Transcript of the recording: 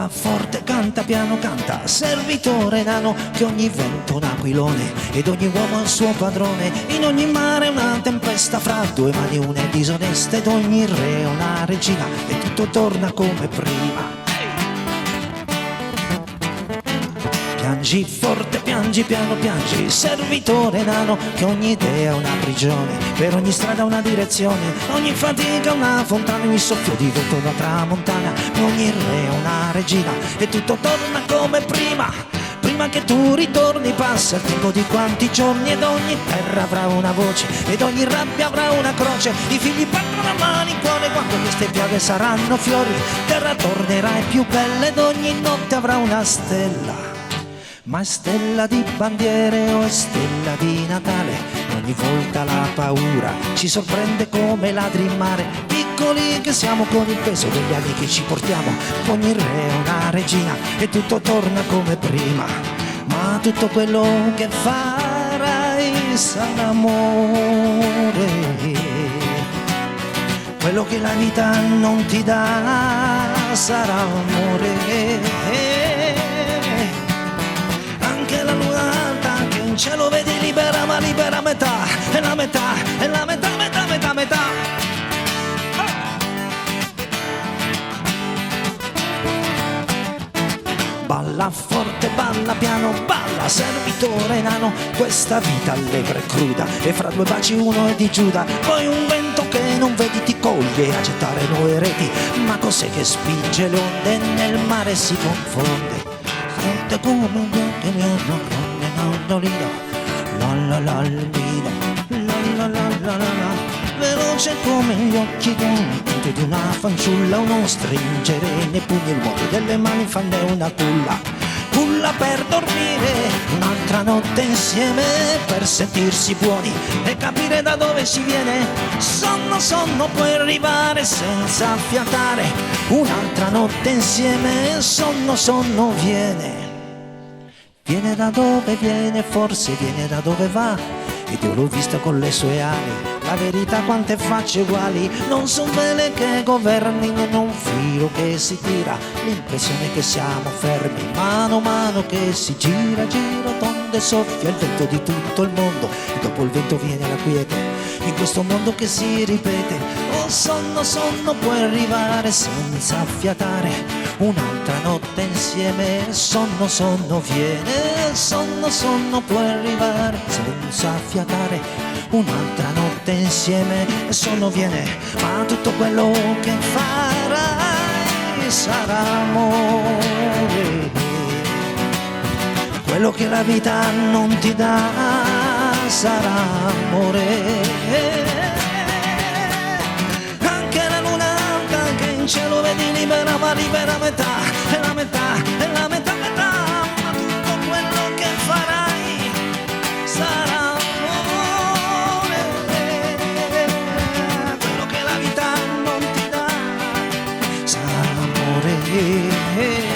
Canta forte, canta piano, canta, servitore nano, che ogni vento è un aquilone ed ogni uomo è il suo padrone. In ogni mare una tempesta fra due mani une disoneste, ed ogni re è una regina e tutto torna come prima. Piangi forte, piangi piano, piangi, servitore nano, che ogni idea è una prigione, per ogni strada una direzione, ogni fatica una fontana, ogni soffio di vento una tramontana, ogni re è una regina e tutto torna come prima. Prima che tu ritorni passa il tempo di quanti giorni, ed ogni terra avrà una voce ed ogni rabbia avrà una croce. I figli battono a malincuore quando queste piaghe saranno fiori, terra tornerà è più bella ed ogni notte avrà una stella. Ma è stella di bandiere o è stella di Natale, ogni volta la paura ci sorprende come ladri in mare, piccoli che siamo con il peso degli anni che ci portiamo, ogni re è una regina e tutto torna come prima. Ma tutto quello che farai sarà amore, quello che la vita non ti dà sarà amore. La luna alta che in cielo vedi libera, ma libera a metà, e la metà, e la metà, metà, metà, metà. Balla forte, balla piano, balla servitore nano, questa vita allegra e cruda, e fra due baci uno è di Giuda, poi un vento che non vedi ti coglie a gettare nuove reti, ma cos'è che spinge le onde nel mare si confonde? Forte come un occhio di veloce come gli occhi di una fanciulla, uno stringere nei pugni il vuoto delle mani fanne una culla per dormire, un'altra notte insieme per sentirsi buoni e capire da dove si viene. Sonno puoi arrivare senza fiatare, un'altra notte insieme, sonno viene. Viene da dove viene, forse viene da dove va, ed io l'ho vista con le sue ali. La verità quante facce uguali, non son vele che governino, non un filo che si tira, l'impressione che siamo fermi, mano a mano che si gira, donde soffia il vento di tutto il mondo, e dopo il vento viene la quiete, in questo mondo che si ripete. Oh sonno puoi arrivare senza fiatare, un'altra notte insieme, sonno viene, sonno puoi arrivare senza fiatare, un'altra notte insieme, sonno viene, ma tutto quello che farai sarà amore, quello che la vita non ti dà sarà amore. Anche la luna alta che in cielo vedi libera, ma libera a metà, e la metà, e la metà, metà, ma tutto quello che farai sarà amore, quello che la vita non ti dà sarà amore.